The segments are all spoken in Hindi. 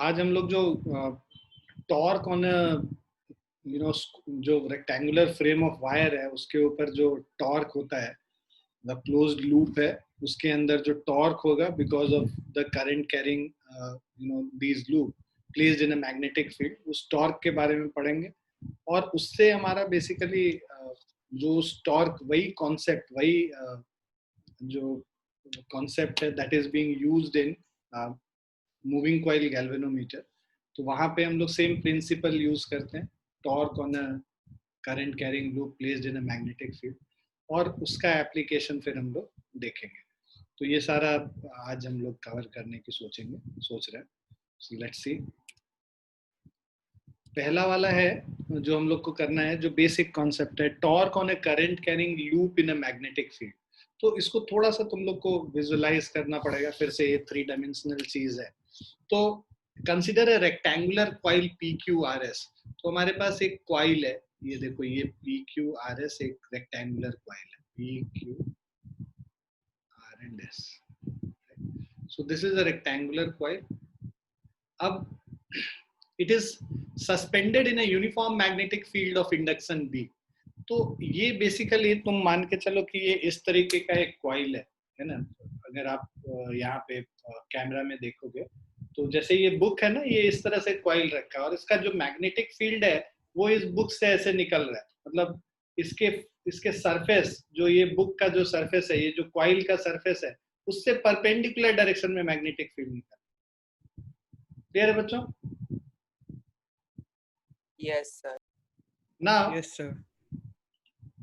आज हम लोग जो टॉर्क ऑन जो रेक्टेंगुलर फ्रेम ऑफ वायर है उसके ऊपर जो टॉर्क होता है, द क्लोज्ड लूप है, उसके अंदर जो टॉर्क होगा because of the current carrying these loop placed in a magnetic field, उस टॉर्क के बारे में पढ़ेंगे। और उससे हमारा बेसिकली जो उस टॉर्क वही कॉन्सेप्ट जो कॉन्सेप्ट है that is being used in moving coil galvanometer. तो वहां पे हम लोग सेम प्रिंसिपल यूज करते हैं, torque on a current carrying loop placed in a magnetic field, और उसका एप्लीकेशन फिर हम लोग देखेंगे। तो ये सारा आज हम लोग कवर करने की सोच रहे हैं। So let's see. पहला वाला है जो हम लोग को करना है, जो बेसिक कॉन्सेप्ट है, torque on A current carrying loop in a magnetic field. तो इसको थोड़ा सा तुम लोग को विजुअलाइज करना पड़ेगा, फिर से ये 3 डायमेंशनल चीज है। तो consider a rectangular coil PQRS। तो हमारे पास एक कॉइल है, ये देखो, ये PQRS एक रेक्टेंगुलर कॉइल है, PQRS। So this is a rectangular coil. अब it is suspended in a uniform magnetic field of induction B. तो ये बेसिकली तुम मान के चलो कि ये इस तरीके का एक कॉइल है ना। अगर आप यहाँ पे कैमरा में देखोगे तो जैसे ये बुक है ना, ये इस तरह से कॉइल रखा है और इसका जो मैग्नेटिक फील्ड है वो इस बुक से ऐसे निकल रहा है। मतलब इसके सरफेस, जो ये बुक का जो सरफेस है, ये जो कॉइल का सरफेस है, उससे परपेंडिकुलर डायरेक्शन में मैग्नेटिक फील्ड निकल रहा है। क्लियर है बच्चों? Yes sir. ना यस सर।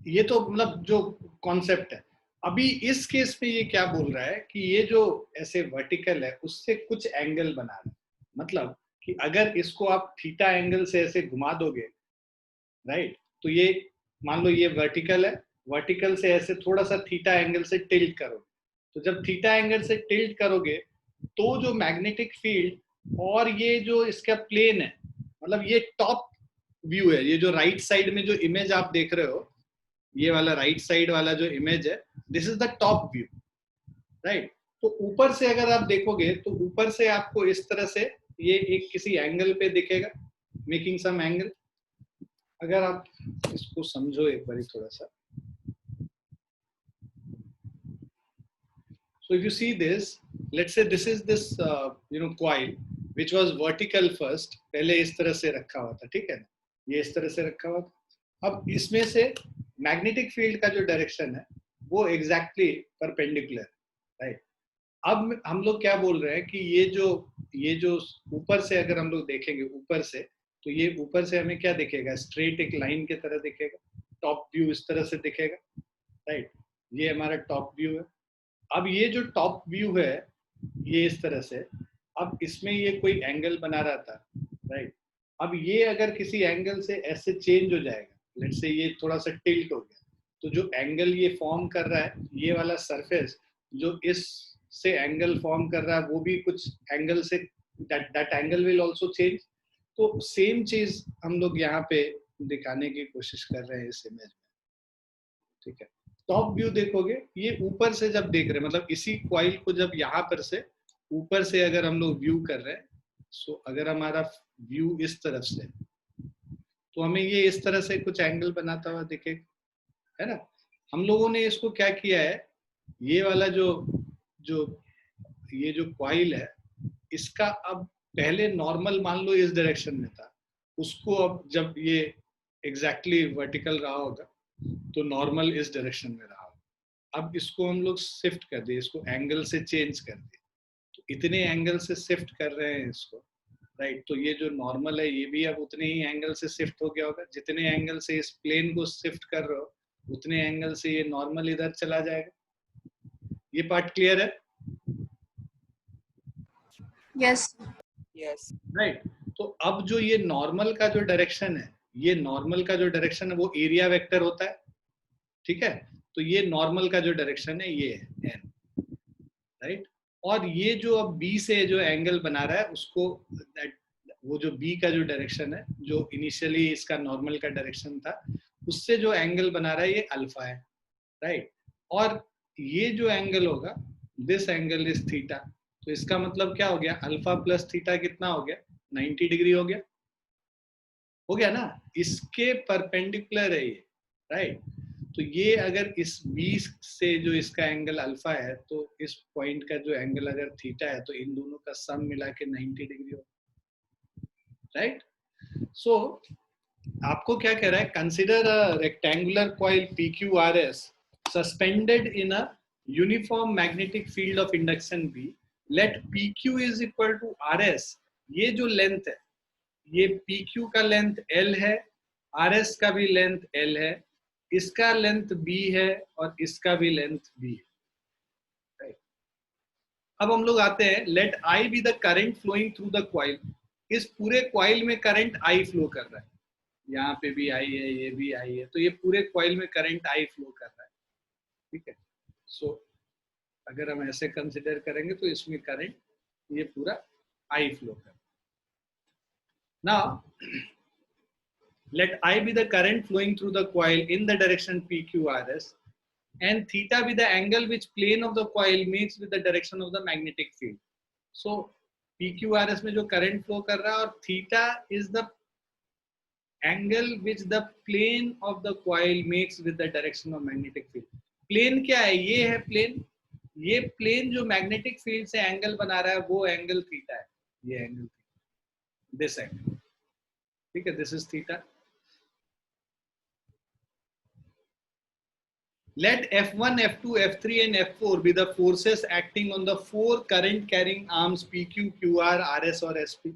ये तो मतलब जो कॉन्सेप्ट है। अभी इस केस में ये क्या बोल रहा है कि ये जो ऐसे वर्टिकल है उससे कुछ एंगल बना रहा है। मतलब कि अगर इसको आप थीटा एंगल से ऐसे घुमा दोगे, राइट, तो ये मान लो ये वर्टिकल है, वर्टिकल से ऐसे थोड़ा सा थीटा एंगल से टिल्ट करोगे, तो जब थीटा एंगल से टिल्ट करोगे तो जो मैग्नेटिक फील्ड और ये जो इसका प्लेन है, मतलब ये टॉप व्यू है, ये जो राइट साइड में जो इमेज आप देख रहे हो, ये वाला राइट साइड वाला जो इमेज है, this is the top view, right. तो ऊपर से अगर आप देखोगे तो ऊपर से आपको इस तरह से ये एक किसी एंगल पे दिखेगा, मेकिंग सम एंगल। अगर आप इसको समझो एक बार थोड़ा सा, so if you see this, let's say this is this coil which was vertical first, पहले इस तरह से रखा हुआ था, ठीक है ना, ये इस तरह से रखा हुआ था। अब इसमें से मैग्नेटिक फील्ड का जो डायरेक्शन है वो एग्जैक्टली परपेंडिकुलर, राइट। अब हम लोग क्या बोल रहे हैं कि ये जो ऊपर से अगर हम लोग देखेंगे ऊपर से, तो ये ऊपर से हमें क्या दिखेगा, स्ट्रेट एक लाइन की तरह दिखेगा, टॉप व्यू इस तरह से दिखेगा, राइट। ये हमारा टॉप व्यू है। अब ये जो टॉप व्यू है ये इस तरह से, अब इसमें ये कोई एंगल बना रहा था, राइट। अब ये अगर किसी एंगल से ऐसे चेंज हो जाएगा, लेट्स से ये थोड़ा सा टिल्ट हो गया, तो जो एंगल ये फॉर्म कर रहा है, ये वाला सरफेस जो इस से एंगल फॉर्म कर रहा है, वो भी कुछ angle say that angle will also change. तो सेम चीज हम लोग यहाँ पे दिखाने की कोशिश कर रहे हैं इस इमेज में, ठीक है। टॉप व्यू देखोगे, ये ऊपर से जब देख रहे हैं, मतलब इसी कॉइल को जब यहाँ पर से ऊपर से अगर हम लोग व्यू कर रहे हैं, सो अगर हमारा व्यू इस तरफ से, तो हमें ये इस तरह से कुछ एंगल बनाता हुआ दिखेगा, है ना। हम लोगों ने इसको क्या किया है, ये वाला ये जो कॉइल है, इसका अब पहले नॉर्मल मान लो इस डायरेक्शन में था, उसको अब जब ये एग्जैक्टली वर्टिकल रहा होगा तो नॉर्मल इस डायरेक्शन में रहा होगा। अब इसको हम लोग शिफ्ट कर दिए, इसको एंगल से चेंज कर दिए, तो इतने एंगल से शिफ्ट कर रहे हैं इसको, राइट। तो ये जो नॉर्मल है ये भी अब उतने ही एंगल से शिफ्ट हो गया होगा, जितने एंगल से इस प्लेन को शिफ्ट कर रहे हो उतने एंगल से ये नॉर्मल इधर चला जाएगा। ये पार्ट क्लियर है? Yes yes right. तो अब जो ये नॉर्मल का जो डायरेक्शन है, ये नॉर्मल का जो डायरेक्शन है वो एरिया वेक्टर होता है, ठीक है। तो ये नॉर्मल का जो डायरेक्शन है ये है n, राइट। और ये जो अब बी से जो एंगल बना रहा है उसको, वो जो बी का जो डायरेक्शन है, जो इनिशियली इसका नॉर्मल का डायरेक्शन था, उससे जो एंगल बना रहा है ये अल्फा है, राइट। और ये जो एंगल होगा, दिस एंगल इज थीटा। तो इसका मतलब क्या हो गया, अल्फा प्लस थीटा कितना हो गया, 90 डिग्री हो गया ना, इसके परपेंडिकुलर है ये, राइट। तो ये अगर इस 20 से जो इसका एंगल अल्फा है, तो इस पॉइंट का जो एंगल अगर थीटा है, तो इन दोनों का सम मिला के 90 डिग्री हो, राइट। सो आपको क्या कह रहा है, consider a rectangular coil PQRS suspended in a uniform magnetic field of induction B, let PQ is equal to RS। ये जो लेंथ है, ये PQ का लेंथ L है, RS का भी लेंथ L है, इसका लेंथ B है और इसका भी लेंथ B है। अब हम लोग आते हैं, let I be the current flowing through the coil. इस पूरे कॉइल में करंट I फ्लो कर रहा है, यहाँ पे भी I है, ये भी I है, तो ये पूरे कॉइल में करंट I फ्लो कर रहा है, ठीक है। सो अगर हम ऐसे कंसिडर करेंगे तो इसमें करंट ये पूरा I फ्लो कर रहा है। Now let I be the current flowing through the coil in the direction PQRS, and theta be the angle which plane of the coil makes with the direction of the magnetic field. So PQRS में जो current flow कर रहा है, और theta is the angle which the plane of the coil makes with the direction of magnetic field. Plane क्या है, ये है plane, ये plane जो magnetic field से angle बना रहा है वो angle theta है, ये angle this angle, ठीक है, this is theta. Let F1, F2, F3 and F4 be the forces acting on the four current carrying arms PQ, QR, RS और SP.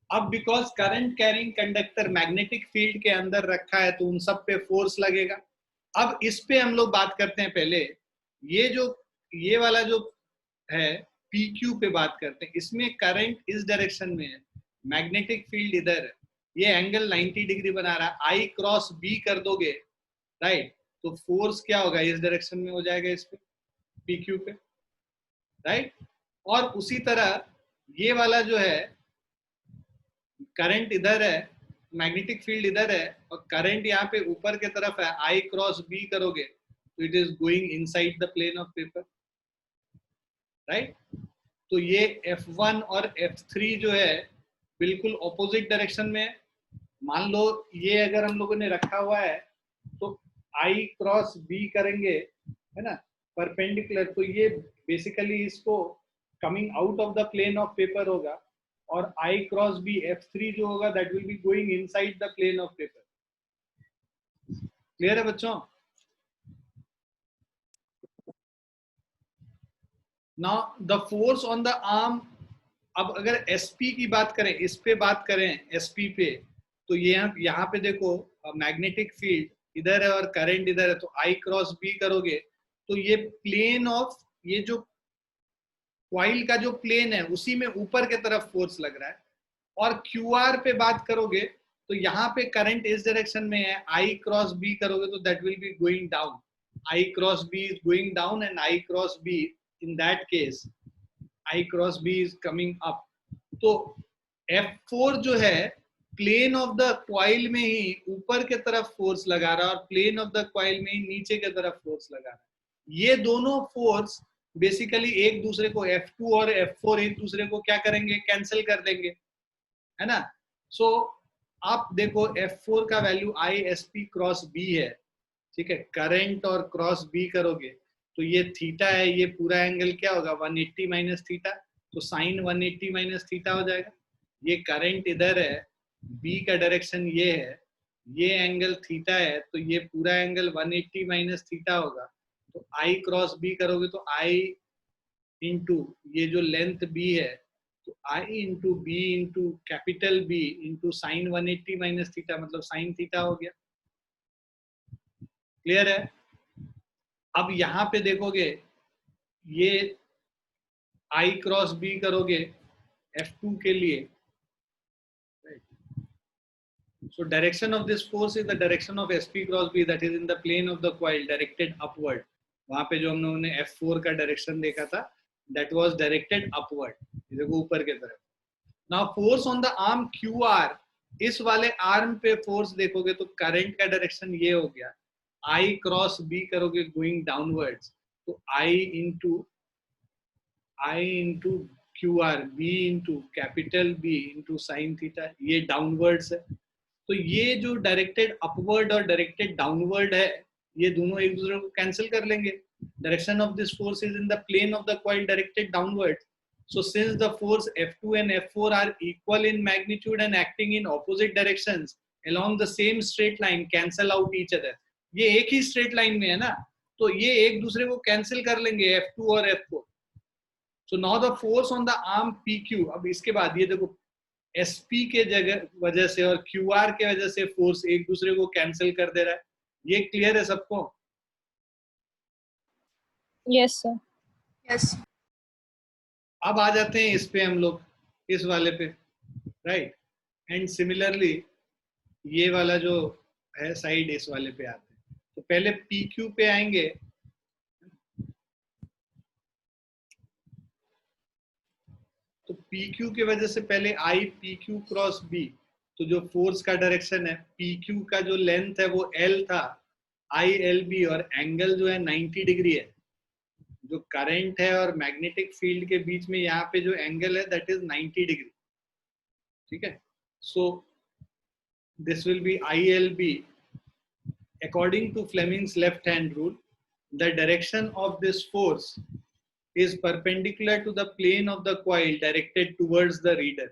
अब because current carrying conductor magnetic field के अंदर रखा है, तो उन सब पे फोर्स लगेगा। अब इस पे हम लोग बात करते हैं, पहले ये वाला जो है PQ पे बात करते हैं। इसमें करंट इस डायरेक्शन में है, मैग्नेटिक फील्ड इधर है, ये एंगल 90 डिग्री बना रहा है। I क्रॉस B कर दोगे, राइट, तो फोर्स क्या होगा, इस डायरेक्शन में हो जाएगा, इस पे PQ पे, राइट। और उसी तरह ये वाला जो है करंट इधर है, मैग्नेटिक फील्ड इधर है, और करंट यहाँ पे ऊपर के तरफ है, I क्रॉस B करोगे तो it is going inside the plane of paper, right. तो ये F1 और F3 जो है बिल्कुल ऑपोजिट डायरेक्शन में है। मान लो ये अगर हम लोगों ने रखा हुआ है, तो I क्रॉस B करेंगे, है ना, परपेंडिकुलर, तो ये बेसिकली इसको coming out of the plane of paper होगा, और I क्रॉस B F3 जो होगा that will be going inside the plane of paper. Clear है बच्चों? Now the force on the arm, अब अगर SP की बात करें, इस पे बात करें SP पे, तो ये यहाँ पे देखो मैग्नेटिक फील्ड इधर है और करंट इधर है, तो I क्रॉस B करोगे तो ये प्लेन ऑफ, ये जो कॉइल का जो प्लेन है उसी में ऊपर के तरफ फोर्स लग रहा है। और QR पे बात करोगे तो यहाँ पे करंट इस डायरेक्शन में है, I क्रॉस B करोगे तो that will be going down, I cross B is going down and I cross B in that case I cross B is coming up. तो F4 जो है प्लेन ऑफ द कॉइल में ही ऊपर के तरफ फोर्स लगा रहा है, और प्लेन ऑफ द कॉइल में ही नीचे के तरफ फोर्स लगा रहा है। ये दोनों फोर्स बेसिकली एक दूसरे को, F2 और F4 एक दूसरे को क्या करेंगे, कैंसिल कर देंगे, है ना। सो आप देखो F4 का वैल्यू ISP क्रॉस B है, ठीक है, करंट और क्रॉस B करोगे तो ये थीटा है, ये पूरा एंगल क्या होगा, 180 माइनस थीटा, तो साइन 180 माइनस थीटा हो जाएगा। ये करंट इधर है, B का डायरेक्शन ये है, ये एंगल थीटा है, तो ये पूरा एंगल 180 माइनस थीटा होगा। तो I क्रॉस B करोगे तो I इंटू ये जो लेंथ B है, तो I into B into capital B into sine 180 minus theta, मतलब साइन थीटा हो गया। क्लियर है? अब यहाँ पे देखोगे, ये I क्रॉस B करोगे F2 के लिए, so direction of this force is the direction of SP cross B, that is in the plane of the coil directed upward. वहां पे जो हम लोगों ने F4 का डायरेक्शन देखा था, that was directed upward, देखो ऊपर के तरफ। Now force on the arm QR, इस वाले आर्म पे फोर्स देखोगे तो करंट का डायरेक्शन ये हो गया, I क्रॉस B करोगे गोइंग डाउनवर्ड्स, तो I into Q R B into capital B into sine theta, ये डाउनवर्ड्स है। तो ये जो डायरेक्टेड अपवर्ड और डायरेक्टेड डाउनवर्ड है, ये दोनों एक दूसरे को कैंसिल कर लेंगे। Direction of this force is in the plane of the coil directed downward. So since the force F2 and F4 are equal in magnitude and acting in opposite directions along the same straight line, cancel out each other. ये एक ही straight line में है ना, तो ये एक दूसरे को cancel कर लेंगे F2 और F4. So now the force on the arm PQ. अब इसके बाद ये देखो SP के जगह वजह से और QR के वजह से फोर्स एक दूसरे को कैंसिल कर दे रहा है. ये क्लियर है सबको? Yes, sir. Yes. अब आ जाते हैं इस पे हम लोग, इस वाले पे, राइट. एंड सिमिलरली ये वाला जो है साइड, इस वाले पे आते हैं. तो पहले PQ पे आएंगे. तो PQ की वजह से पहले I PQ क्रॉस B, तो जो फोर्स का डायरेक्शन है, PQ का जो लेंथ है वो L था, ILB, और एंगल जो है 90 डिग्री है. जो करंट है और मैग्नेटिक फील्ड के बीच में यहाँ पे जो एंगल है दैट इज 90 डिग्री. ठीक है. So this will be ILB. According to Fleming's left hand rule, the direction of this force is perpendicular to the plane of the coil directed towards the reader,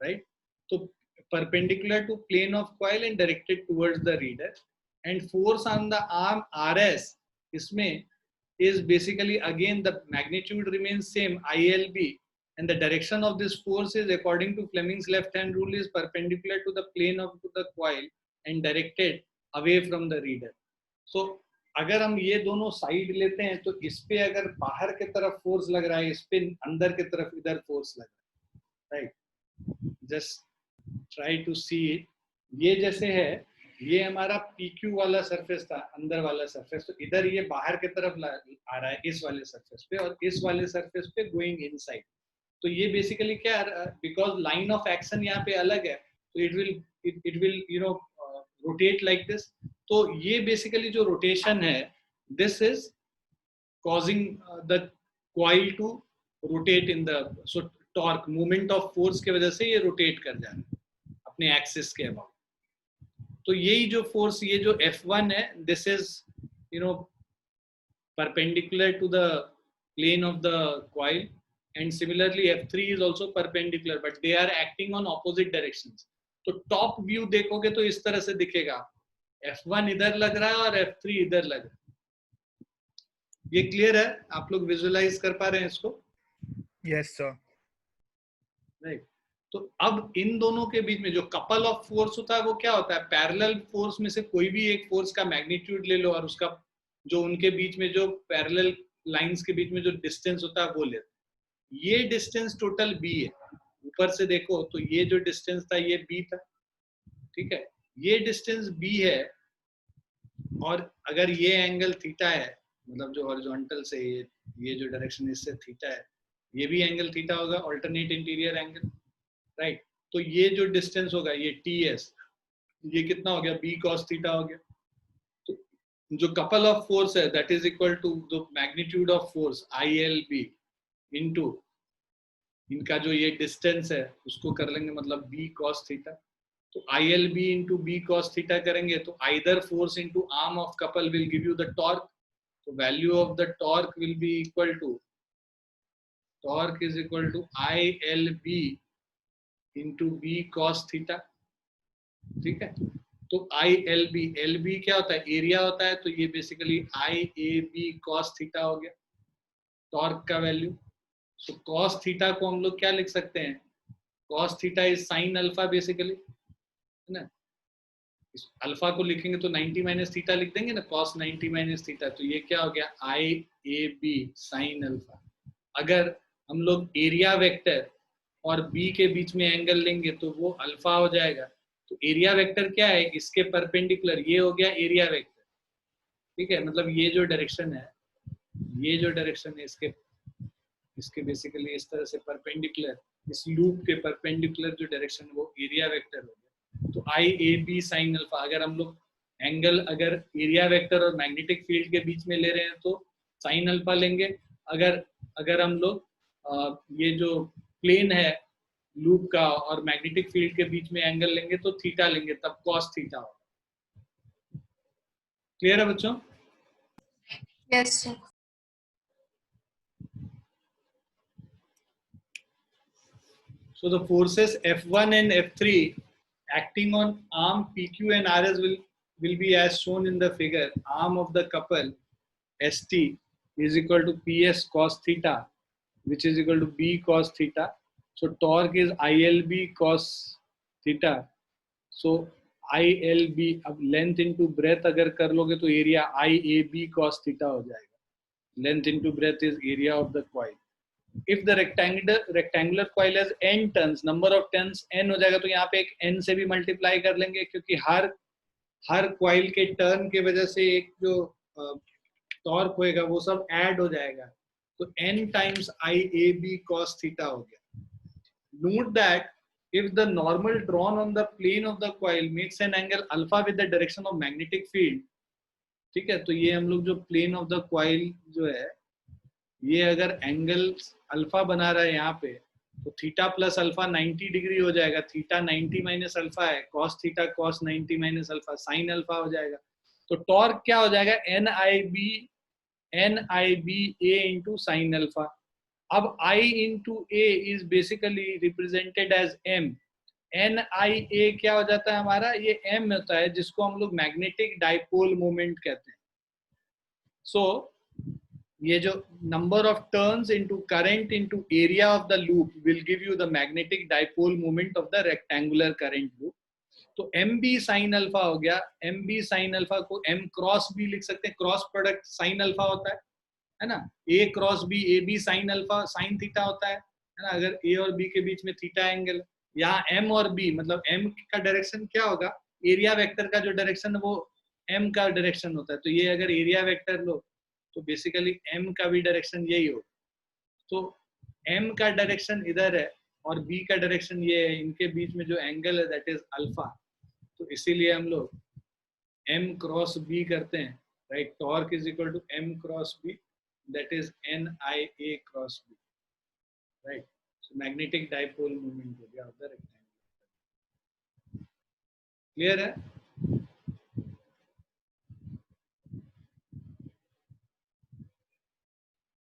right? So perpendicular to plane of coil and directed towards the reader, and force on the arm RS इसमें is basically again the magnitude remains same, ILB, and the direction of this force is according to Fleming's left hand rule is perpendicular to the plane of the coil and directed away from the reader. So अगर हम ये दोनों साइड लेते हैं तो इस पे अगर बाहर की तरफ फोर्स लग रहा है, इस पे अंदर की तरफ इधर फोर्स लग रहा है, right. Just try to see it. ये जैसे है, ये हमारा PQ वाला सरफेस था, अंदर वाला सरफेस, तो इधर ये बाहर की तरफ आ रहा है इस वाले सरफेस पे, और इस वाले सरफेस पे गोइंग इनसाइड. तो ये बेसिकली क्या, बिकॉज लाइन ऑफ एक्शन यहाँ पे अलग है, तो it will you know rotate like this. तो ये बेसिकली जो रोटेशन है, this is causing the coil to rotate in the, so torque, movement of force की वजह से ये रोटेट कर जा रहा है अपने एक्सिस के अबाउट. तो यही जो फोर्स, ये जो F1 है, this is you know perpendicular to the plane of the coil, and similarly F3 is also perpendicular, but they are acting on opposite directions. तो टॉप व्यू देखोगे तो इस तरह से दिखेगा, F1 इधर लग रहा है और F3 इधर लग रहा है. ये क्लियर है? आप लोग विजुअलाइज कर पा रहे हैं इसको? Yes sir. राइट. तो अब इन दोनों के बीच में जो कपल ऑफ फोर्स होता है वो क्या होता है, पैरेलल फोर्स में से कोई भी एक फोर्स का मैग्नीट्यूड ले लो और उसका जो उनके बीच में जो पैरेलल लाइंस के बीच में जो डिस्टेंस होता है वो ले. ये डिस्टेंस टोटल B है. ऊपर से देखो तो ये जो डिस्टेंस था ये B था, ठीक है. ये डिस्टेंस B है, और अगर ये एंगल थीटा है, मतलब जो हॉरिजॉन्टल से ये जो डायरेक्शन इससे थीटा है, ये भी एंगल थीटा होगा, अल्टरनेट इंटीरियर एंगल, राइट. तो ये जो डिस्टेंस होगा ये TS, ये कितना हो गया, B cos थीटा हो गया. तो जो कपल ऑफ फोर्स है that is equal to the magnitude of force ILB into इनका जो ये डिस्टेंस है उसको कर लेंगे, मतलब B cos थीटा. तो ILB into B cos theta करेंगे तो either force into arm of couple will give you the torque. तो value of the torque will be equal to, torque is equal to ILB into B cos theta. ठीक है. तो ILB, LB क्या होता है, एरिया होता है, तो ये बेसिकली IAB cos थीटा हो गया टॉर्क का वैल्यू. तो cos थीटा को हम लोग क्या लिख सकते हैं, cos theta is sine alpha basically, है ना. अल्फा को लिखेंगे तो 90 माइनस थीटा लिख देंगे ना, cos 90 माइनस थीटा. तो ये क्या हो गया, IAB साइन अल्फा. अगर हम लोग एरिया वेक्टर और B के बीच में एंगल लेंगे तो वो अल्फा हो जाएगा. तो एरिया वेक्टर क्या है, इसके परपेंडिकुलर, ये हो गया एरिया वेक्टर. ठीक है. मतलब ये जो डायरेक्शन है, ये जो डायरेक्शन है इसके बेसिकली इस तरह से परपेंडिकुलर, इस लूप के परपेंडिकुलर जो डायरेक्शन है वो एरिया वेक्टर हो गया. तो IAB साइन अल्फा. अगर हम लोग एंगल अगर एरिया वेक्टर और मैग्नेटिक फील्ड के बीच में ले रहे हैं तो साइन अल्फा लेंगे. अगर हम लोग ये जो प्लेन है लूप का और मैग्नेटिक फील्ड के बीच में एंगल लेंगे तो थीटा लेंगे, तब कॉस थीटा होगा। क्लियर है बच्चों? Yes, sir. So the forces F1 and F3 acting on arm PQ and RS will be as shown in the figure. Arm of the couple ST is equal to PS cos theta, which is equal to B cos theta. So torque is ILB cos theta. So ILB, अब लेंथ इंटू ब्रेथ अगर कर लोगे तो एरिया IAB cos theta हो जाएगा. Length into breadth is area of the coil. If the rectangular coil has n turns, number of turns n हो जाएगा, तो यहाँ पे एक n से भी मल्टीप्लाई कर लेंगे, क्योंकि हर कॉइल के टर्न के वजह से एक जो टॉर्क होएगा वो सब ऐड हो जाएगा, तो n times IAB cos theta हो गया. Note that if the normal drawn on the plane of the coil makes an angle alpha with the direction of magnetic field, ठीक है, तो ये हम लोग जो प्लेन ऑफ द क्वाइल जो है ये अगर एंगल अल्फा बना रहा है यहाँ पे, तो थीटा प्लस अल्फा 90 डिग्री हो जाएगा. थीटा 90 माइनस अल्फा है, cos theta cos 90 minus alpha sine alpha हो जाएगा. तो टॉर्क क्या हो जाएगा? NIB A into sine alpha. अब I into A is basically represented as M. NIA क्या हो जाता है हमारा? ये M होता है, जिसको हम लोग मैग्नेटिक डाइपोल मोमेंट कहते हैं. सो ये जो number of turns into current into area of the loop will give you the magnetic dipole moment of the rectangular current loop. तो MB साइन अल्फा हो गया. MB साइन अल्फा को M क्रॉस B लिख सकते हैं, क्रॉस प्रोडक्ट साइन अल्फा होता है ना. A cross B, AB sine alpha sine theta होता है ना. अगर A और B के बीच में थीटा एंगल, यहाँ M और B मतलब M का डायरेक्शन क्या होगा? एरिया वेक्टर का जो डायरेक्शन है वो M का डायरेक्शन होता है. तो ये अगर एरिया वेक्टर लो तो बेसिकली M का भी डायरेक्शन यही होगा. तो M का डायरेक्शन इधर है और B का डायरेक्शन ये है, इनके बीच में जो एंगल है दैट इज अल्फा. तो इसीलिए हम लोग M क्रॉस B करते हैं, right. Torque is equal to M cross B, that is NIA cross B, right. So magnetic dipole moment हो गया उधर रेक्टेंगल. क्लियर है?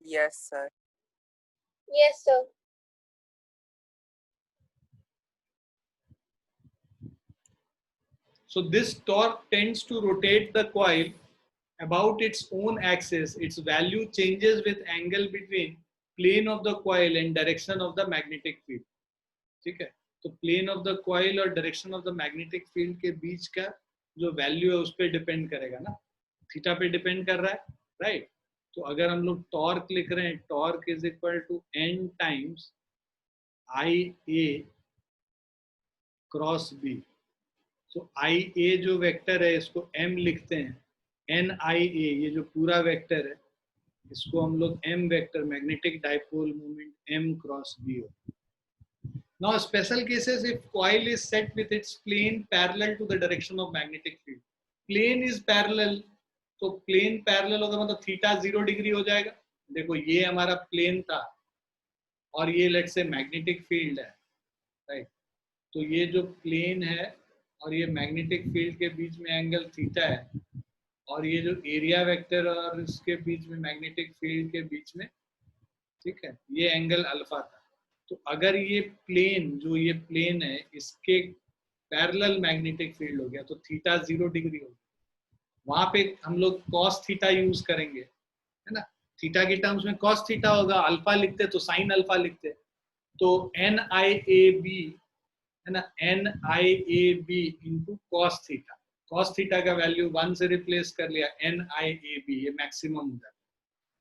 Yes, sir. Yes, sir. So this torque tends to rotate the coil about its own axis. Its value changes with angle between plane of the coil and direction of the magnetic field. ठीक है, तो plane of the coil और direction of the magnetic field के बीच का जो वैल्यू है उस पर डिपेंड करेगा ना, थीटा पे डिपेंड कर रहा है, राइट. तो अगर हम लोग टॉर्क लिख रहे हैं, torque is equal to N times IA cross B. So IA जो वेक्टर है इसको M लिखते हैं, NIA ये जो पूरा वेक्टर है इसको हम लोग M vector magnetic dipole moment M cross B हो. Now special cases if coil is set with its plane parallel to the direction of magnetic field. Plane is parallel, तो प्लेन पैरेलल होगा मतलब थीटा 0 डिग्री हो जाएगा. देखो ये हमारा प्लेन था और ये लेट्स से मैग्नेटिक फील्ड है, राइट. तो ये जो प्लेन है और ये मैग्नेटिक फील्ड के बीच में एंगल थीटा है, और ये जो एरिया वेक्टर और इसके बीच में मैग्नेटिक फील्ड के बीच में, ठीक है, ये एंगल अल्फा था. तो अगर ये प्लेन जो ये प्लेन है इसके पैरेलल मैग्नेटिक फील्ड हो गया तो थीटा 0 डिग्री हो गया. वहां पे हम लोग cos थीटा यूज करेंगे, है ना. थीटा के टर्म्स में cos थीटा होगा, अल्फा लिखते तो साइन अल्फा लिखते. तो NIAB है ना, NIAB into cos theta. cos theta का वैल्यू 1 से रिप्लेस कर लिया, NIAB ये मैक्सिमम हो जाता.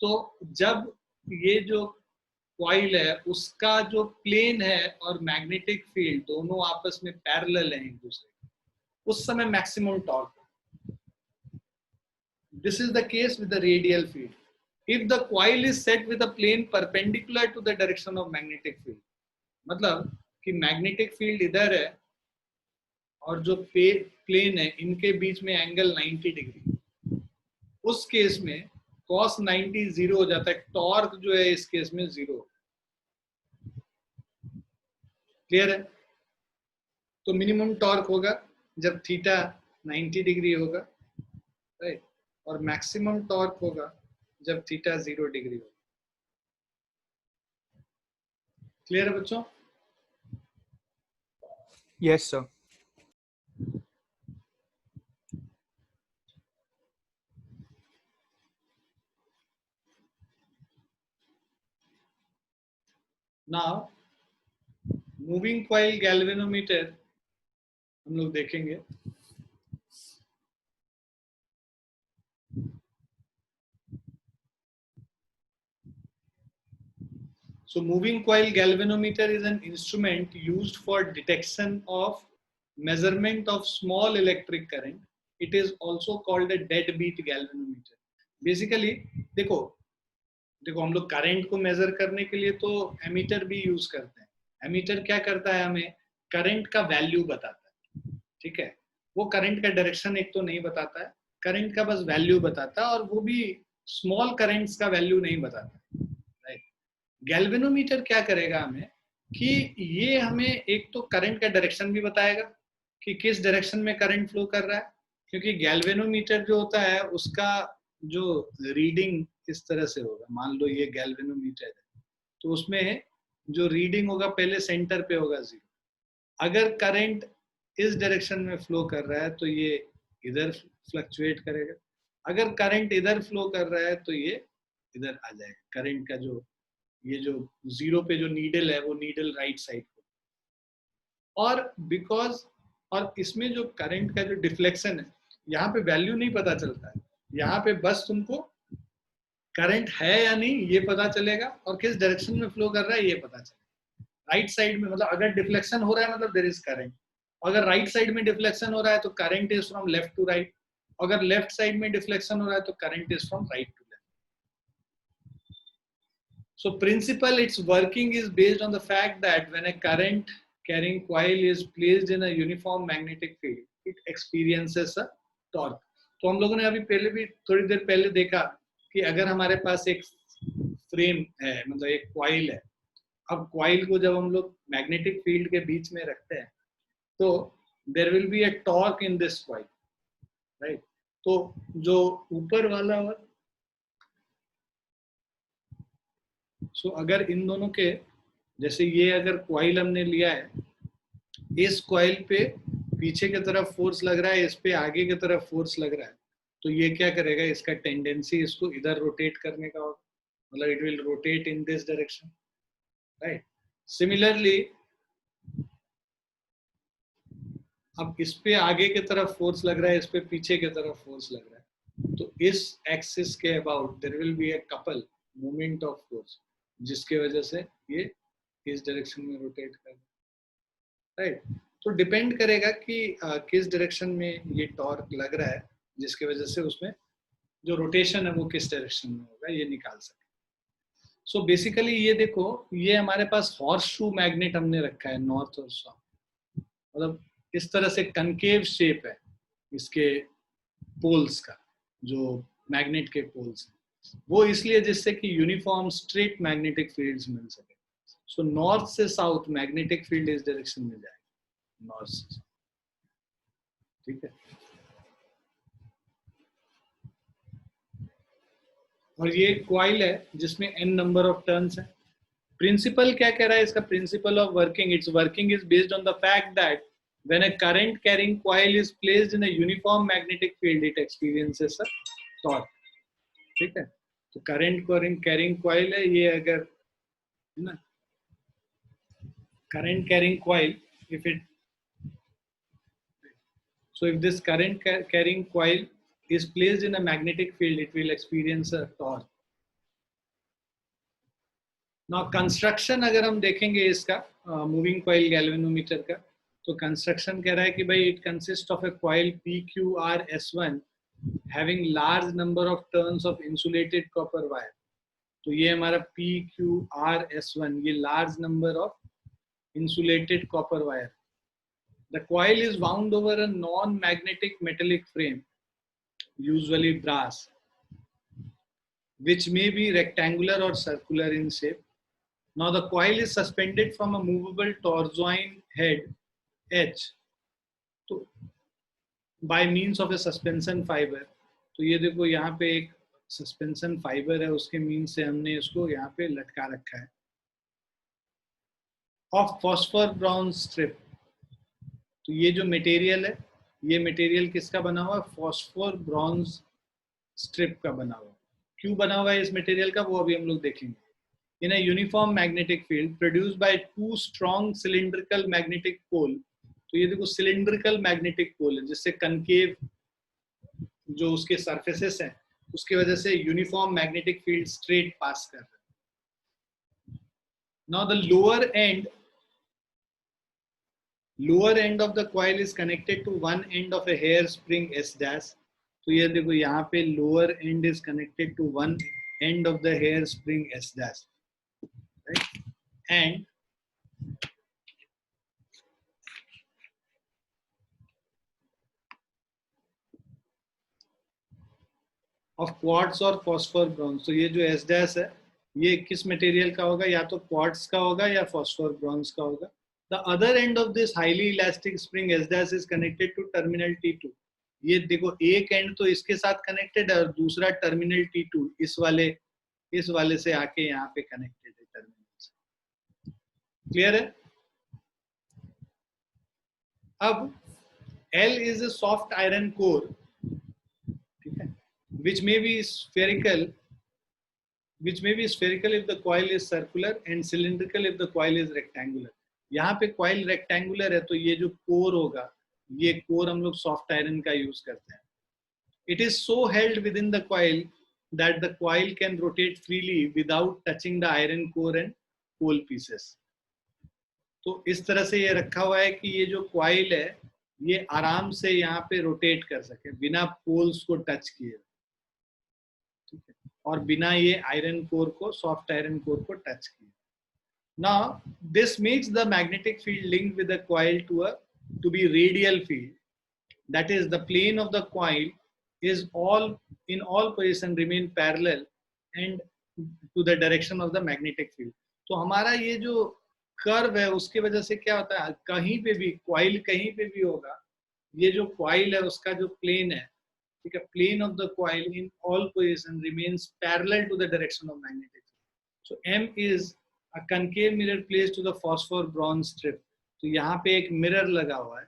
तो जब ये जो कॉइल है उसका जो प्लेन है और मैग्नेटिक फील्ड दोनों आपस में पैरेलल हैं एक दूसरे, उस समय maximum torque. This is the case with the radial field. If the coil is set with a plane perpendicular to the direction of magnetic field, मतलब कि मैग्नेटिक फील्ड इधर है और जो प्लेन है इनके बीच में एंगल 90 डिग्री, उस केस में cos 90 0 हो जाता है, टॉर्क जो है इस केस में 0. क्लियर है? तो मिनिमम टॉर्क होगा जब थीटा 90 डिग्री होगा, राइट, और मैक्सिमम टॉर्क होगा जब थीटा 0 डिग्री होगा। क्लियर है बच्चों? Yes, sir. Now moving coil galvanometer हम लोग देखेंगे। So moving coil galvanometer is an instrument used for detection of measurement of small electric current. It is also called a deadbeat galvanometer. Basically देखो हम लोग करंट को मेजर करने के लिए तो एमीटर भी यूज करते हैं। एमीटर क्या करता है, हमें करंट का वैल्यू बताता है, ठीक है। वो करंट का डायरेक्शन एक तो नहीं बताता है, करंट का बस वैल्यू बताता है, और वो भी स्मॉल करंट्स का वैल्यू नहीं बताता, राइट। गैल्वेनोमीटर क्या करेगा हमें कि ये हमें एक तो करंट का डायरेक्शन भी बताएगा कि किस डायरेक्शन में करंट फ्लो कर रहा है, क्योंकि गैल्वेनोमीटर जो होता है उसका जो रीडिंग इस तरह से होगा। मान लो ये गैल्वेनोमीटर है, तो उसमें जो रीडिंग होगा पहले सेंटर पे होगा 0। अगर करंट इस डायरेक्शन में फ्लो कर रहा है तो ये इधर फ्लक्चुएट करेगा, अगर करंट इधर फ्लो कर रहा है तो ये इधर आ जाएगा। करंट का जो ये जो 0 पे जो नीडल है वो नीडल राइट साइड को, और इसमें जो करंट का जो डिफ्लेक्शन है, यहाँ पे वैल्यू नहीं पता चलता है, यहाँ पे बस तुमको करंट है या नहीं ये पता चलेगा, और किस डायरेक्शन में फ्लो कर रहा है ये पता चलेगा। राइट साइड में मतलब अगर डिफ्लेक्शन हो रहा है मतलब देयर इज करंट, अगर राइट साइड में डिफ्लेक्शन हो रहा है तो current is from left to right, अगर लेफ्ट साइड में डिफ्लेक्शन हो रहा है तो current is from right to left. So principle its working is based on the fact that when a current carrying coil is placed in a uniform magnetic field, it experiences a torque. तो हम लोगों ने अभी पहले भी थोड़ी देर पहले देखा कि अगर हमारे पास एक फ्रेम है, मतलब एक कॉइल है, अब कॉइल को जब हम लोग मैग्नेटिक फील्ड के बीच में रखते हैं तो there will be a torque in this coil, right. तो जो ऊपर वाला और अगर इन दोनों के, जैसे ये अगर कॉइल हमने लिया है, इस कॉइल पे पीछे की तरफ फोर्स लग रहा है, इस पे आगे की तरफ फोर्स लग रहा है, तो ये क्या करेगा, इसका टेंडेंसी इसको इधर रोटेट करने का होगा, मतलब it will rotate in this direction, right. Similarly अब इस पे आगे की तरफ फोर्स लग रहा है, इस पे पीछे की तरफ फोर्स लग रहा है, तो इस एक्सिस के about their will be a couple moment of force, जिसके वजह से ये इस डायरेक्शन में रोटेट कर, राइट। तो डिपेंड करेगा कि किस डायरेक्शन में ये टॉर्क लग रहा है, जिसके वजह से उसमें जो रोटेशन है वो किस डायरेक्शन में होगा ये निकाल सके। सो बेसिकली ये देखो, ये हमारे पास हॉर्स शू मैग्नेट हमने रखा है नॉर्थ और साउथ, मतलब इस तरह से कनकेव शेप है इसके पोल्स का, जो मैग्नेट के पोल्स हैं वो इसलिए जिससे कि यूनिफॉर्म स्ट्रेट मैग्नेटिक फील्ड्स मिल सके। सो नॉर्थ से साउथ मैग्नेटिक फील्ड इस डायरेक्शन में जाएगा, नॉर्थ से, ठीक है। और ये कॉइल है जिसमें n नंबर ऑफ टर्न्स है। प्रिंसिपल क्या कह रहा है इसका, principle of working, it's working is based on the fact that when a current carrying coil is placed in a uniform magnetic field it experiences a torque, ठीक है। तो करंट कैरिंग कॉइल है ये, अगर है ना, current carrying coil, if it, so if this current carrying coil is placed in a magnetic field it will experience a torque. Now construction अगर हम देखेंगे इसका मूविंग कॉइल गैल्वेनोमीटर का, तो कंस्ट्रक्शन कह रहा है कि भाई it consist of A coil PQRS1 having large number of turns of insulated copper wire. तो ये हमारा PQRS1, ये large number of insulated copper wire. The coil is wound over a non-magnetic metallic frame, usually brass, which may be rectangular or circular in shape. Now the coil is suspended from a movable torsion head H, तो by means of a suspension fiber. तो ये देखो यहाँ पे एक सस्पेंशन फाइबर है, उसके मीन्स से हमने इसको यहाँ पे लटका रखा है. Of phosphor brown strip. तो ये जो मटेरियल है, ये मटेरियल किसका बना हुआ है? फॉस्फोर ब्रॉन्ज स्ट्रिप का बना हुआ. क्यों बना हुआ है इस मटेरियल का, वो अभी हम लोग देखेंगे. In a uniform magnetic field produced by two strong cylindrical magnetic pole. तो ये देखो सिलिंड्रिकल मैग्नेटिक पोल है, जिससे कनकेव जो उसके सरफेसेस हैं उसकी वजह से यूनिफॉर्म मैग्नेटिक फील्ड स्ट्रेट पास कर रहा है. Now the lower end of the coil is connected to one end of a hair spring S dash. तो ये देखो यहाँ पे lower end is connected to one end of the hair spring S dash, right? And of quartz or phosphor bronze. तो ये जो S dash है ये किस मटेरियल का होगा? या तो क्वार्ट्स का होगा या फॉस्फोर ब्रॉन्ज का होगा. The other end of this highly elastic spring S dash is connected to terminal T2. ये देखो एक एंड तो इसके साथ कनेक्टेड है और दूसरा टर्मिनल T2 इस वाले से आके यहाँ पे कनेक्टेड है टर्मिनल से. क्लियर है? अब L is a soft iron core, ठीक है, which may be spherical if the coil is circular and cylindrical if the coil is rectangular. यहाँ पे कॉइल रेक्टेंगुलर है तो ये जो कोर होगा, ये कोर हम लोग सॉफ्ट आयरन का यूज करते हैं. It is so held within the coil that the coil can rotate freely without touching the iron core and pole pieces. तो इस तरह से ये रखा हुआ है कि ये जो कॉइल है ये आराम से यहाँ पे रोटेट कर सके बिना पोल्स को टच किए, ठीक है, और बिना ये आयरन कोर को, सॉफ्ट आयरन कोर को टच किए. Now, this makes the magnetic field linked with the coil to be radial field. That is, the plane of the coil is in all position remain parallel and to the direction of the magnetic field. तो हमारा ये जो कर्व है उसकी वजह से क्या होता है, कहीं पे भी कॉइल कहीं पे भी होगा, ये जो कॉइल है उसका जो प्लेन है, ठीक है, plane of the coil in all position remains parallel to the direction of magnetic field. So M is a concave mirror placed to the phosphor bronze strip. तो यहाँ पे एक मिरर लगा हुआ है.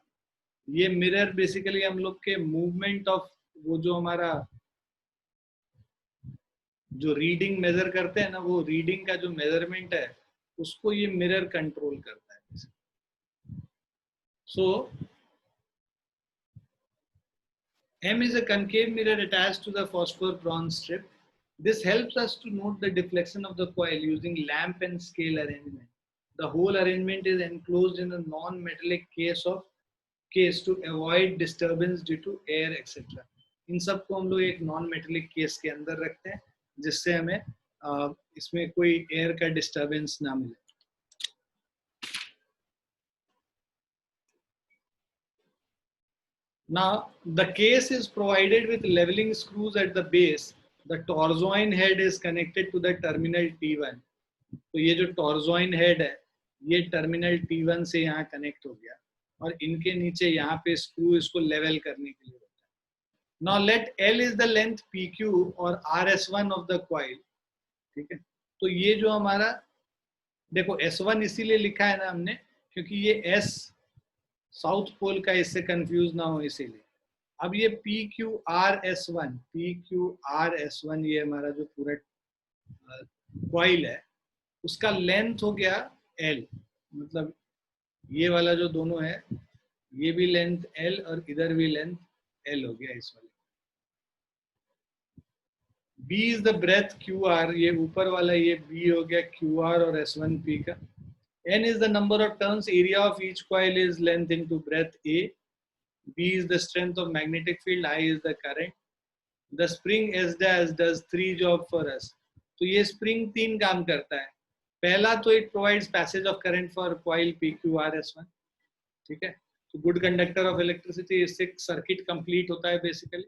ये मिरर बेसिकली हम लोग के मूवमेंट ऑफ वो जो हमारा जो रीडिंग मेजर करते हैं ना, वो रीडिंग का जो मेजरमेंट है उसको ये मिरर कंट्रोल करता है. सो M is a concave mirror attached to the phosphor bronze strip. This helps us to note the deflection of the coil using lamp and scale arrangement. The whole arrangement is enclosed in a non-metallic case to avoid disturbance due to air etc. इन सब को हम लोग एक non-metallic case के अंदर रखते हैं जिससे हमें इसमें कोई air का disturbance ना मिले. Now the case is provided with leveling screws at the base. The torsion head is connected to the terminal T1. तो ये जो torsion head है ये terminal T1 से यहाँ connect हो गया और इनके नीचे यहाँ पे screw इसको level करने के लिए होता है. Now let L is the length PQ और RS1 of the coil. ठीक है, तो ये जो हमारा देखो S1 इसीलिए लिखा है ना हमने क्योंकि ये S साउथ पोल का, इससे कंफ्यूज ना हो इसीलिए. अब ये PQRS1 ये हमारा जो पूरा कॉइल है उसका लेंथ हो गया L, मतलब ये वाला जो दोनों है ये भी लेंथ L और इधर भी लेंथ L हो गया इस वाले. B is the breadth QR, ये ऊपर वाला ये B हो गया QR और S1P का. N is the number of turns, area of each coil is length into breadth A. B is the strength of magnetic field, I is the current. The spring S dash does 3 jobs for us. तो ये spring 3 काम करता है. पहला तो it provides passage of current for coil PQRS1, ठीक है, तो good conductor of electricity, इससे circuit complete होता है basically.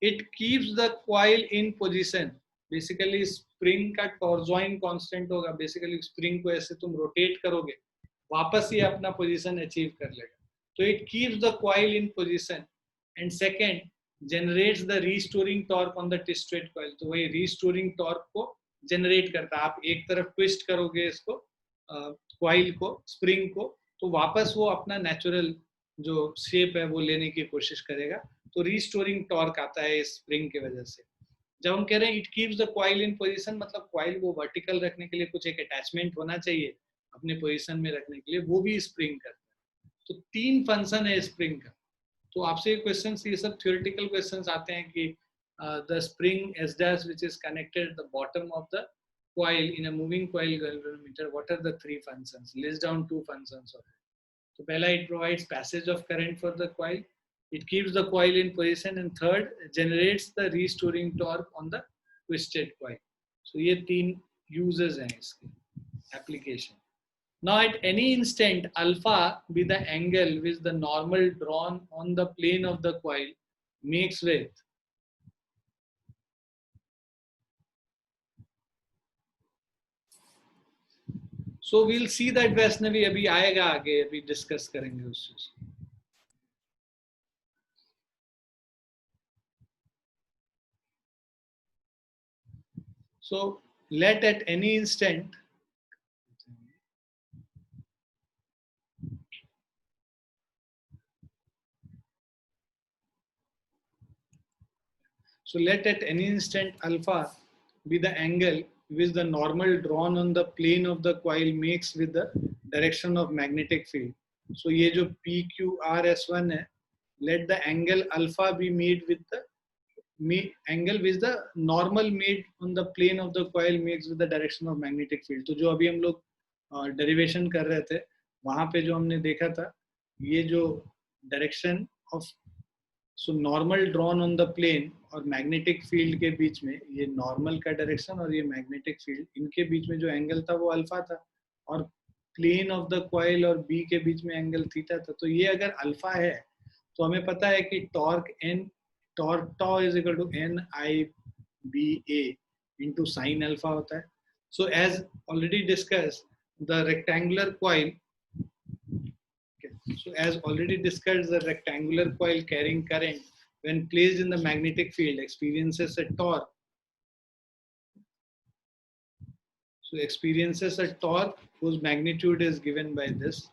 It keeps the coil in position basically spring का टॉर्जॉइन कांस्टेंट होगा, बेसिकली स्प्रिंग को ऐसे तुम रोटेट करोगे वापस ये अपना पोजीशन अचीव कर लेगा, तो it keeps the coil in position and second generates the restoring torque on the twisted coil, तो वही रीस्टोरिंग टॉर्क को जनरेट करता है। आप एक तरफ ट्विस्ट करोगे इसको कॉइल को, स्प्रिंग को, तो वापस वो अपना नेचुरल जो शेप है वो लेने की कोशिश करेगा, तो रीस्टोरिंग टॉर्क आता है इस स्प्रिंग की वजह से। जब हम कह रहे हैं it keeps the coil in position, मतलब कॉइल को वर्टिकल रखने के लिए कुछ एक अटैचमेंट होना चाहिए अपने पोजीशन में रखने के लिए, वो भी स्प्रिंग करता है। तो 3 फंक्शन है स्प्रिंग का। तो आपसे क्वेश्चन, ये सब थ्योरेटिकल क्वेश्चंस आते हैं कि the spring S dash which is connected the bottom of the coil in a moving coil galvanometer, what are the 3 functions? List down 2 functions of it. So pehla, it provides passage of current for the coil, it keeps the coil in position, and third generates the restoring torque on the twisted coil. So ye 3 uses hain iske application. Now at any instant alpha be the angle which the normal drawn on the plane of the coil makes with, so we'll see that Vaishnavi अभी आएगा आगे, अभी डिस्कस करेंगे उस चीज। So let at any instant alpha be the angle which the normal drawn on the plane of the coil makes with the direction of magnetic field. So ये जो PQRS1 है, let the angle alpha be made with the angle which the normal made on the plane of the coil makes with the direction of magnetic field. तो जो अभी हम लोग डेरिवेशन कर रहे थे वहां पे जो हमने देखा था, ये जो direction of, so normal drawn on the plane और मैग्नेटिक फील्ड के बीच में, ये नॉर्मल का डायरेक्शन और ये मैग्नेटिक फील्ड, इनके बीच में जो एंगल था वो अल्फा था, और प्लेन ऑफ द कॉइल और बी के बीच में एंगल थीटा था। तो ये अगर अल्फा है तो हमें पता है कि torque tau is equal to NIBA into sin alpha होता है। So as already discussed, the rectangular coil, so as already discussed, the rectangular coil carrying current when placed in the magnetic field experiences a torque. So experiences a torque whose magnitude is given by this.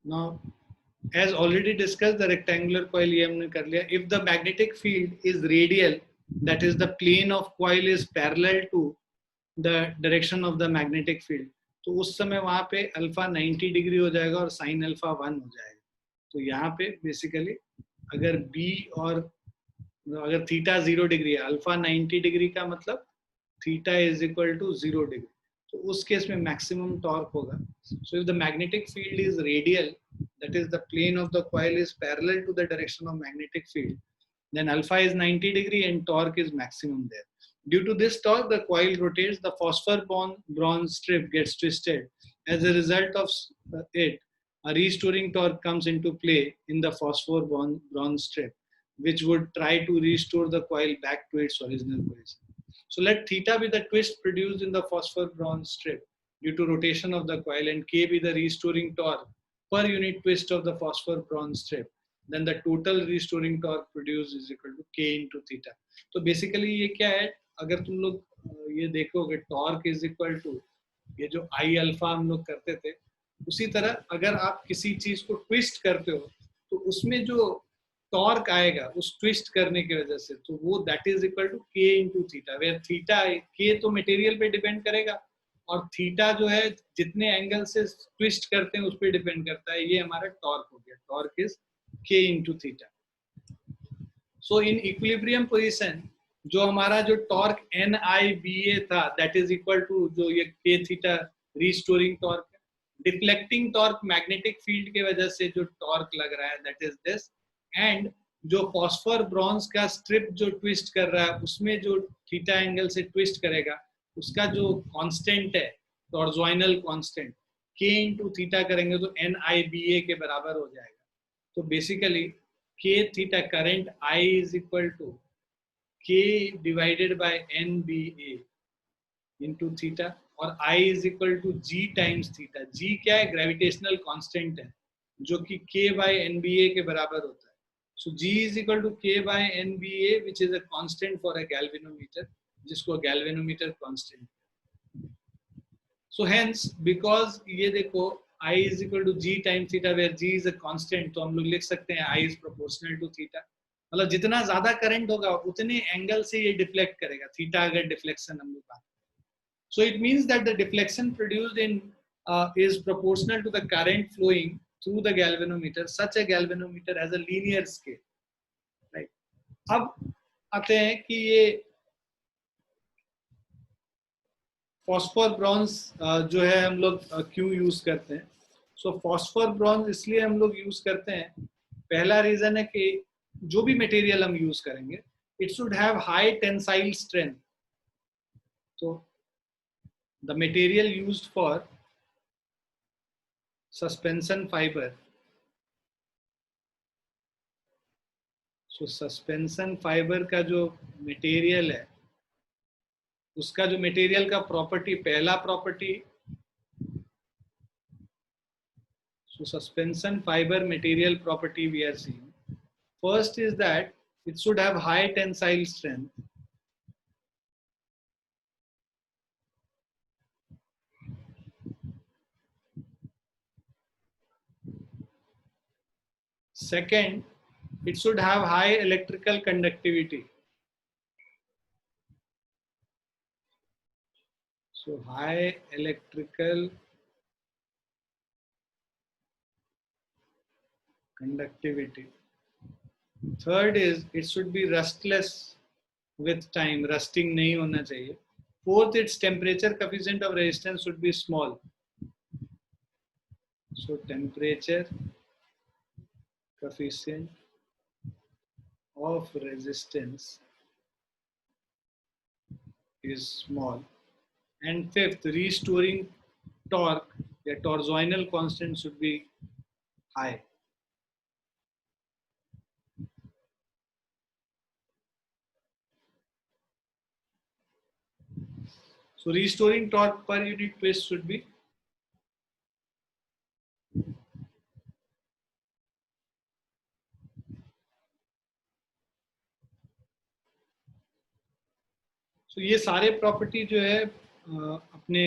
Now, as already discussed, the rectangular coil ये हमने कर लिया. If the magnetic field is radial, that is the plane of coil is parallel to the direction of the magnetic field, तो उस समय वहां पे अल्फा 90 डिग्री हो जाएगा और साइन अल्फा 1 हो जाएगा। तो यहाँ पे बेसिकली अगर बी और अगर थीटा 0 डिग्री है, अल्फा 90 डिग्री का मतलब theta is equal to 0 degree, तो उस केस में मैक्सिमम टॉर्क होगा। So if the magnetic field is radial, that is the plane of the coil is parallel to the direction of magnetic field, then alpha is 90 degree and torque is maximum there. Due to this torque, the coil rotates, the phosphor bronze strip gets twisted. As a result of it, a restoring torque comes into play in the phosphor bronze strip, which would try to restore the coil back to its original position. So let theta be the twist produced in the phosphor bronze strip due to rotation of the coil, and K be the restoring torque per unit twist of the phosphor bronze strip. Then the total restoring torque produced is equal to K into theta. तो basically ये क्या है, अगर तुम लोग ये देखोगे टॉर्क इज इक्वल टू ये जो I अल्फा हम लोग करते थे, उसी तरह अगर आप किसी चीज को ट्विस्ट करते हो तो उसमें जो टॉर्क आएगा उस ट्विस्ट करने की वजह से, तो वो that is equal to K into theta, where theta K तो मटेरियल पे डिपेंड करेगा और थीटा जो है जितने एंगल से ट्विस्ट करते हैं उस पर डिपेंड करता है। ये हमारा टॉर्क हो गया, torque is K into theta. So in equilibrium position जो हमारा जो टॉर्क NIBA था दैट इज इक्वल टू जो ये K थीटा रीस्टोरिंग टॉर्क है। डिफ्लेक्टिंग टॉर्क मैग्नेटिक फील्ड के वजह से जो टॉर्क लग रहा है दैट इज दिस, एंड जो फॉस्फर ब्रॉन्ज का स्ट्रिप जो ट्विस्ट कर रहा है उसमें जो थीटा एंगल से ट्विस्ट करेगा उसका जो कांस्टेंट है torsional constant k into theta करेंगे तो NIBA के बराबर हो जाएगा. तो basically k theta current I is equal to k divided by NBA into theta और I is equal to G times theta. G क्या है? ग्रेविटेशनल कांस्टेंट है जो कि k बाय NBA के बराबर होता है. So G is equal to k by NBA, which is a constant for a galvanometer, जिसको galvanometer constant. So hence, because ये देखो I is equal to G times theta, where G is a constant, तो हम लोग लिख सकते हैं I is proportional to theta. मतलब जितना ज्यादा करंट होगा उतने एंगल से ये डिफ्लेक्ट करेगा. थीटा अगर डिफ्लेक्शन हम लोग बात. So it means that the deflection produced in is proportional to the current flowing through the galvanometer. Such a galvanometer has a linear scale. Right. अब आते हैं कि ये फॉस्फोर ब्रॉन्ज जो है हम लोग क्यों यूज करते हैं. सो फॉस्फोर ब्रॉन्ज इसलिए हम लोग यूज करते हैं. पहला रीजन है कि जो भी मटेरियल हम यूज करेंगे it should have high tensile strength. तो the material used for suspension fibre. So suspension fibre का जो मटेरियल है उसका जो मटेरियल का प्रॉपर्टी, पहला property, so suspension fiber material property we are seeing. First is that it should have high tensile strength. Second, it should have high electrical conductivity. So high electrical conductivity. Third is it should be rustless with time. Rusting नहीं होना चाहिए. Fourth, its temperature coefficient of resistance should be small. So temperature coefficient of resistance is small. And fifth, restoring torque, the torsional constant should be high. So restoring torque per unit twist should be so ये सारे प्रॉपर्टी जो है अपने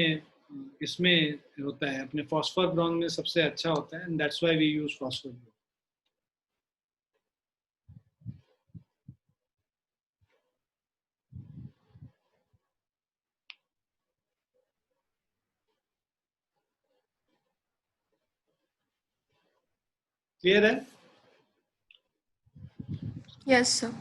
इसमें होता है, अपने फॉस्फोर ब्रॉन्ज में सबसे अच्छा होता है. And that's why we use phosphor bronze. Clear है? Yes, sir.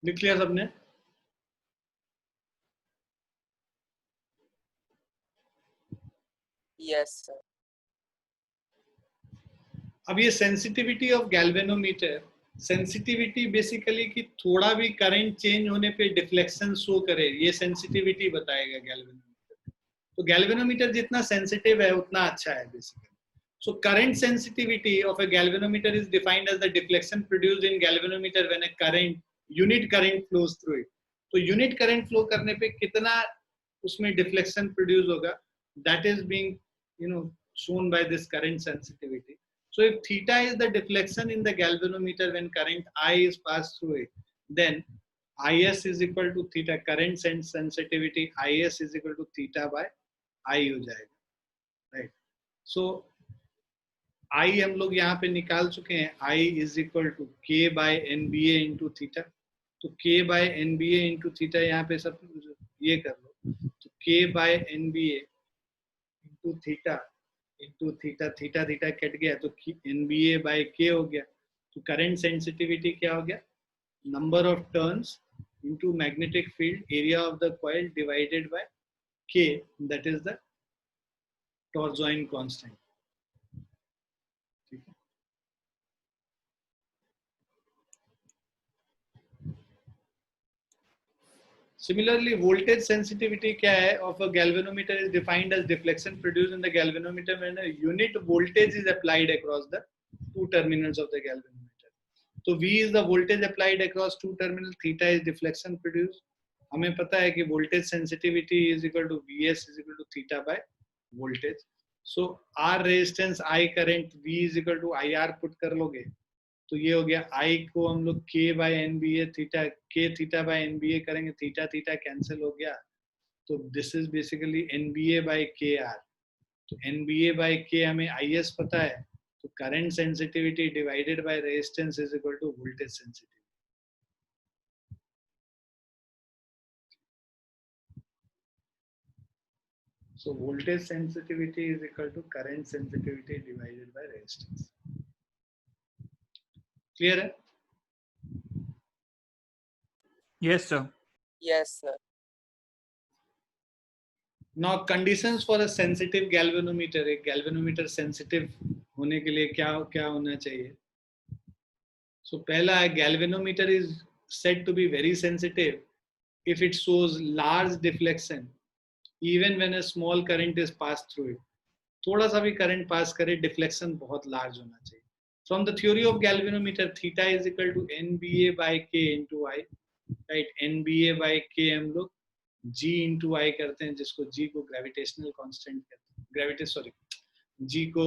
लिख लिया सबने? Yes, sir. अब ये sensitivity of galvanometer, sensitivity basically कि थोड़ा भी करंट चेंज होने पे डिफ्लेक्शन शो करे, ये सेंसिटिविटी बताएगा गैल्वेनोमीटर. तो गैल्वेनोमीटर जितना सेंसिटिव है उतना अच्छा है basically. So current sensitivity of a galvanometer is defined as the deflection produced in galvanometer when a current, unit current flows through it. तो unit current flow करने पे कितना उसमें deflection produce होगा, that is being shown by this current sensitivity. So if theta is the deflection in the galvanometer when current I is passed through it, then IS is equal to theta, current sensitivity IS is equal to theta by I हो जाएगा, right? So I हम लोग यहाँ पे निकाल चुके हैं. I is equal to K by NBA into theta. तो K by NBA into theta यहाँ पे सब ये कर लो. तो K by NBA into theta theta theta cut गया तो NBA by K हो गया. तो करंट सेंसिटिविटी क्या हो गया? Number of turns into magnetic field area of the coil divided by K, that is the torsion constant. Similarly, voltage sensitivity क्या है of a galvanometer is defined as deflection produced in the galvanometer when a unit voltage is applied across the two terminals of the galvanometer. So V is the voltage applied across two terminals, theta is deflection produced. हमें पता है कि voltage sensitivity is equal to Vs is equal to theta by voltage. So R resistance, I current, V is equal to IR put कर लोगे तो ये हो गया I को हम लोग K by NBA theta K theta by NBA करेंगे, थीटा थीटा कैंसिल हो गया, तो this is basically NBA by KR. तो NBA by K हमें IS पता है, तो current sensitivity divided by resistance is equal to voltage sensitivity. So voltage sensitivity is equal to current sensitivity divided by resistance. Clear है? Yes, sir. Yes, sir. Now conditions for a sensitive galvanometer. एक galvanometer sensitive होने के लिए क्या क्या होना चाहिए? So पहला है galvanometer is said to be very sensitive if it shows large deflection even when a small current is passed through it. थोड़ा सा भी करंट पास करे, डिफ्लेक्शन बहुत लार्ज होना चाहिए. From the theory of galvanometer, theta is equal to NBA by K into I. Right? NBA by K हम लोग G into I करते हैं, जिसको G को ग्रेविटेशनल कांस्टेंट कहते हैं, G को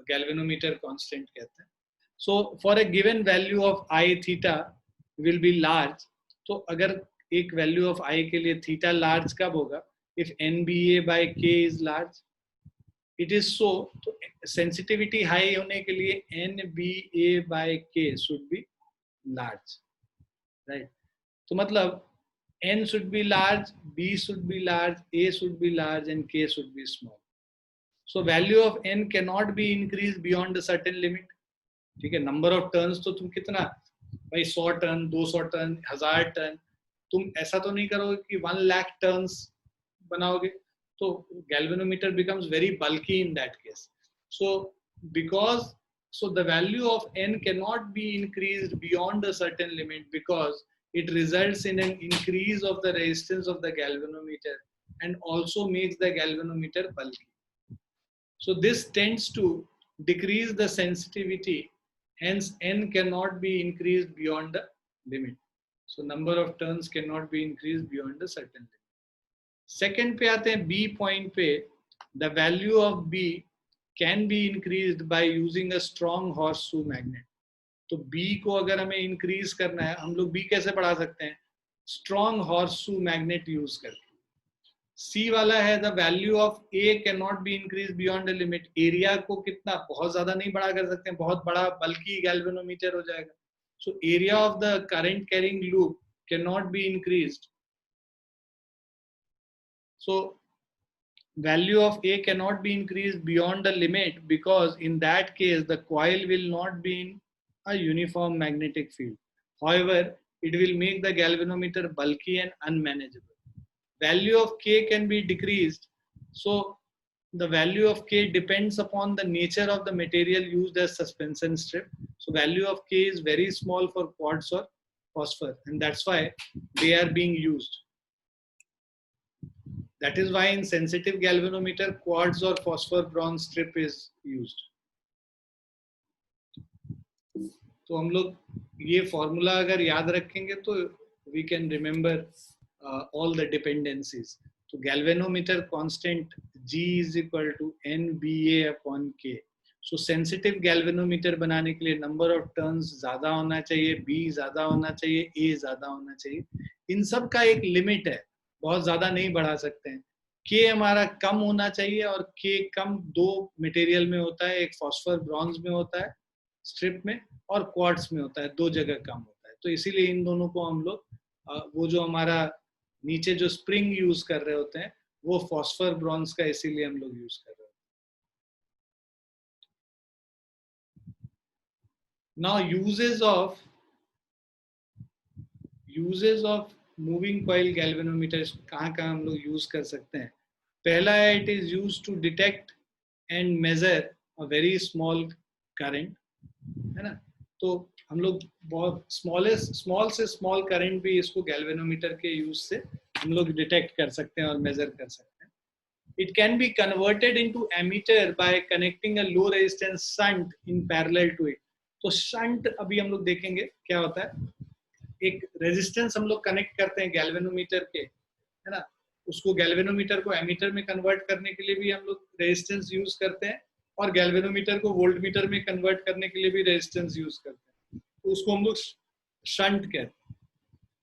galvanometer कांस्टेंट कहते हैं. So for a given value of I theta will be large. तो अगर एक वैल्यू ऑफ I के लिए थीटा लार्ज कब होगा? If NBA by K is large. It is so. तो sensitivity high होने के लिए NBA by K should be large, right? तो मतलब N should be large, B should be large, A should be large, and K should be small. So value of N cannot be increased beyond a certain limit. ठीक है, number of turns तो तुम कितना भाई 100 टर्न, 200 टर्न, 1000 टर्न, तुम ऐसा तो नहीं करोगे कि 1 लाख टर्न्स बनाओगे. So galvanometer becomes very bulky in that case. So the value of N cannot be increased beyond a certain limit because it results in an increase of the resistance of the galvanometer and also makes the galvanometer bulky. So this tends to decrease the sensitivity. Hence N cannot be increased beyond the limit. So number of turns cannot be increased beyond a certain limit. Second पे आते हैं बी पॉइंट पे. The value of B can be increased by using a strong horseshoe magnet. तो बी को अगर हमें इंक्रीज करना है, हम लोग बी कैसे बढ़ा सकते हैं? स्ट्रॉन्ग हॉर्सशू मैग्नेट यूज करके. सी वाला है the value of A can not be increase beyond the limit. Area को कितना बहुत ज्यादा नहीं बड़ा कर सकते हैं, बहुत बड़ा बल्कि गैल्वेनोमीटर हो जाएगा. So area of the current carrying loop can not be increased. So value of A cannot be increased beyond the limit because in that case the coil will not be in a uniform magnetic field. However, it will make the galvanometer bulky and unmanageable. Value of K can be decreased. So the value of K depends upon the nature of the material used as suspension strip. So value of K is very small for quartz or phosphor, and that's why they are being used. That is why in sensitive galvanometer, quartz or phosphor bronze strip is used. तो हम लोग ये फॉर्मूला अगर याद रखेंगे तो we can remember all the dependencies. तो galvanometer constant G is equal to NBA upon K. So sensitive galvanometer बनाने के लिए number of turns ज़्यादा होना चाहिए, B ज़्यादा होना चाहिए, A ज़्यादा होना चाहिए. इन सब का एक लिमिट है, बहुत ज्यादा नहीं बढ़ा सकते हैं. K हमारा कम होना चाहिए और K कम दो मटेरियल में होता है, एक फॉस्फर ब्रॉन्ज में होता है स्ट्रिप में और क्वार्ट्ज में होता है, दो जगह कम होता है. तो इसीलिए इन दोनों को हम लोग वो जो हमारा नीचे जो स्प्रिंग यूज कर रहे होते हैं वो फॉस्फर ब्रॉन्ज का इसीलिए हम लोग यूज कर रहे होते हैं. Now uses of moving coil galvanometer कहाँ हम लोग यूज कर सकते हैं? पहला है it is used to detect and measure a very small current, है ना. तो हम लोग बहुत स्मॉल से स्मॉल करंट भी इसको गैल्वेनोमीटर के यूज से हम लोग डिटेक्ट कर सकते हैं और मेजर कर सकते हैं. It can be converted into ammeter by connecting a low resistance shunt in parallel to it. तो शंट अभी हम लोग देखेंगे क्या होता है. एक रेजिस्टेंस हम लोग कनेक्ट करते हैं गैल्वेनोमीटर के, है ना. उसको गैल्वेनोमीटर को एमीटर में कन्वर्ट करने के लिए भी हम लोग रेजिस्टेंस यूज करते हैं, और गैल्वेनोमीटर को वोल्टमीटर में कन्वर्ट करने के लिए भी रेजिस्टेंस यूज करते हैं. तो उसको हम लोग शंट कहते हैं.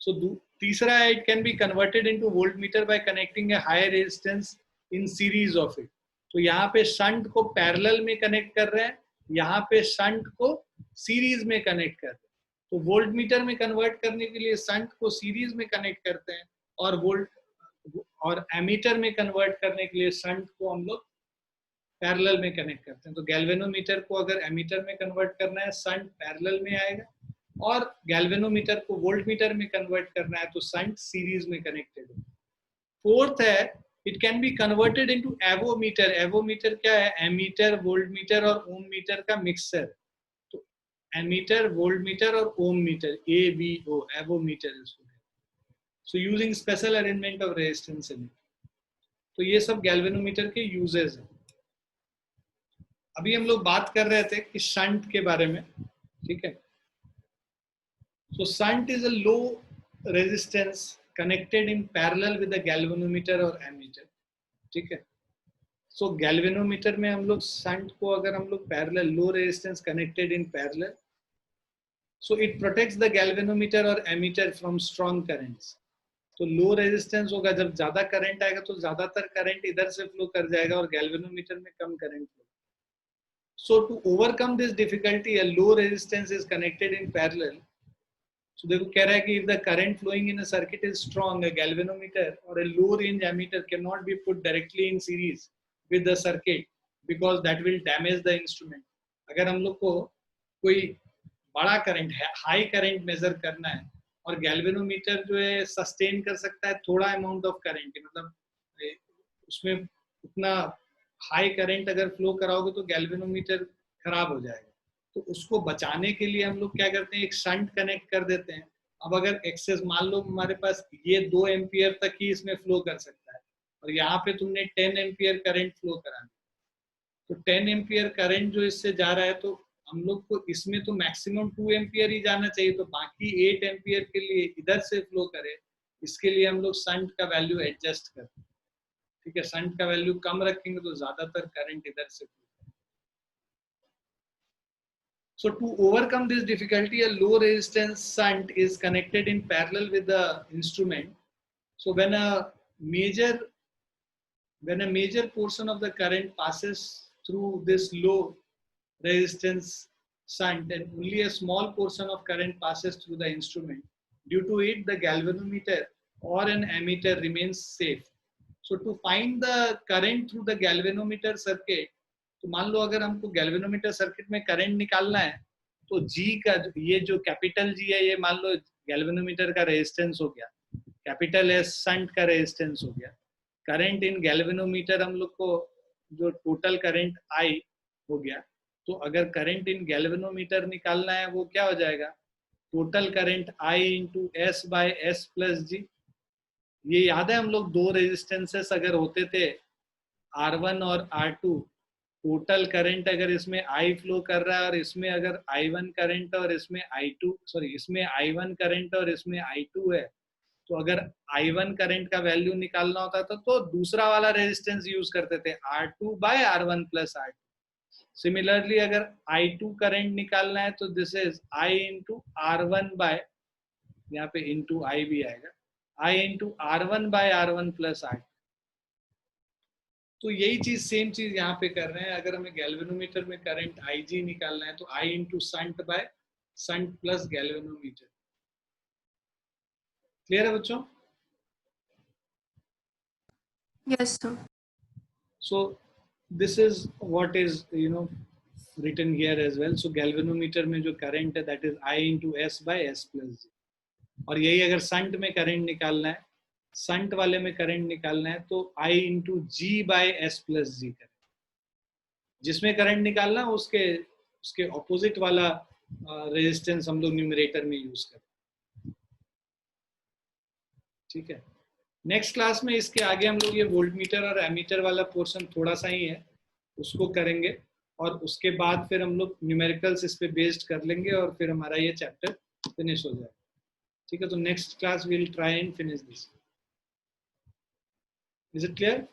सो तीसरा है, it can be converted into voltmeter by connecting a higher resistance in series of it. तो यहाँ पे शंट को पैरेलल में कनेक्ट कर रहे हैं, यहाँ पे शंट को सीरीज में कनेक्ट कर रहे हैं. तो वोल्टमीटर में कन्वर्ट करने के लिए शंट को सीरीज में कनेक्ट करते हैं, और एमीटर में कन्वर्ट करने के लिए शंट को हम लोग पैरेलल में कनेक्ट करते हैं. तो गैल्वेनोमीटर को अगर एमीटर में कन्वर्ट करना है, शंट पैरेलल में आएगा, और गैल्वेनोमीटर को वोल्टमीटर में कन्वर्ट करना है तो शंट सीरीज में कनेक्टेड है. फोर्थ है, it can be converted into avometer. Avometer क्या है? एमीटर, वोल्टमीटर और ओम मीटर का मिक्सचर. तो एमीटर, वोल्टमीटर और ओम मीटर, AVO, एवोमीटर इसको. So using special arrangement of resistance in it. तो ये सब गैल्वेनोमीटर के यूजेस हैं. अभी हम लोग बात कर रहे थे कि शंट के बारे में, ठीक है. So shunt is a low resistance connected in parallel with the galvanometer or ammeter. ठीक है. So galvanometer में हम लोग shunt को अगर हम लोग parallel, low resistance connected in parallel, so it protects the galvanometer or ammeter from strong currents. तो लो रेजिस्टेंस होगा, जब ज्यादा करंट आएगा तो ज्यादातर करंट इधर से फ्लो कर जाएगा और गैल्वेनोमीटर में कम current flow. So to overcome this difficulty, a low resistance is connected in parallel. So देखो कह रहा है कि if the current flowing in a circuit is strong, a galvanometer or a low range ammeter cannot be put directly in series with the circuit because that will damage the instrument. अगर हम लोग को कोई बड़ा करंट है, हाई करंट मेजर करना है, और गैल्वेनोमीटर जो है सस्टेन कर सकता है थोड़ा अमाउंट ऑफ करंट, मतलब उसमें उतना हाई करंट अगर फ्लो कराओगे तो गैल्वेनोमीटर खराब हो जाएगा. तो उसको बचाने के लिए हम लोग क्या करते हैं, एक शंट कनेक्ट कर देते हैं. अब अगर एक्सेस, मान लो हमारे पास ये 2 एम्पियर तक ही इसमें फ्लो कर सकता है, और यहाँ पे तुमने 10 एम्पियर करंट फ्लो कराना, तो 10 एम्पियर करंट जो इससे जा रहा है, तो हम लोग को इसमें तो मैक्सिमम 2 एम्पियर ही जाना चाहिए, तो बाकी 8 एम्पियर के लिए इधर से फ्लो करे. इसके लिए हम लोग शंट का वैल्यू एडजस्ट करते हैं. ठीक है. शंट का वैल्यू कम रखेंगे तो ज्यादातर करंट इधर से. So to overcome this difficulty, a low resistance shunt is connected in parallel with the instrument. So when a major portion of the current passes through this low resistance shunt and only a small portion of current passes through the instrument, due to it the galvanometer or an ammeter remains safe. So to find the current through the galvanometer circuit, तो मान लो अगर हमको गैल्वेनोमीटर सर्किट में करंट निकालना है, तो G का, ये जो कैपिटल G है, ये मान लो गैल्वेनोमीटर का रेजिस्टेंस हो गया, कैपिटल S शंट का रेजिस्टेंस हो गया. करंट इन गैल्वेनोमीटर हम लोग को जो टोटल करंट I हो गया. तो अगर करंट इन गैल्वेनोमीटर निकालना है, वो क्या हो जाएगा, total current I into S by S plus G. ये याद है हम लोग 2 रेजिस्टेंसेस अगर होते थे R1 और R2, टोटल करंट अगर इसमें I फ्लो कर रहा है और इसमें अगर I1 करंट और इसमें इसमें I1 करंट और इसमें I2 है, तो अगर I1 करंट का वैल्यू निकालना होता था तो दूसरा वाला रेजिस्टेंस यूज करते थे, R2 bye R1 plus R2. Similarly अगर I2 करंट निकालना है तो this is I into R1 by, यहाँ पे इंटू I भी आएगा, I into R1 bye R1 plus R2. तो यही चीज, सेम चीज यहाँ पे कर रहे हैं. अगर हमें गैल्वेनोमीटर में करंट IG निकालना है तो I into shunt by shunt plus galvanometer. Clear है बच्चों? Yes, sir. So this is what is written here as well. So galvanometer में जो करंट है that is I into S by S plus G. और यही अगर शंट में करंट निकालना है, शंट वाले में करंट निकालना है, तो I into G by S plus G करें. जिसमें करंट निकालना है उसके ऑपोजिट वाला रेजिस्टेंस हम लोग न्यूमरेटर में यूज करें. ठीक है. नेक्स्ट क्लास में इसके आगे हम लोग ये वोल्ट मीटर और एमीटर वाला पोर्शन थोड़ा सा ही है, उसको करेंगे और उसके बाद फिर हम लोग न्यूमेरिकल्स इस पे बेस्ड कर लेंगे और फिर हमारा ये चैप्टर फिनिश हो जाएगा। ठीक है, तो next class we will try and finish this. Is it clear?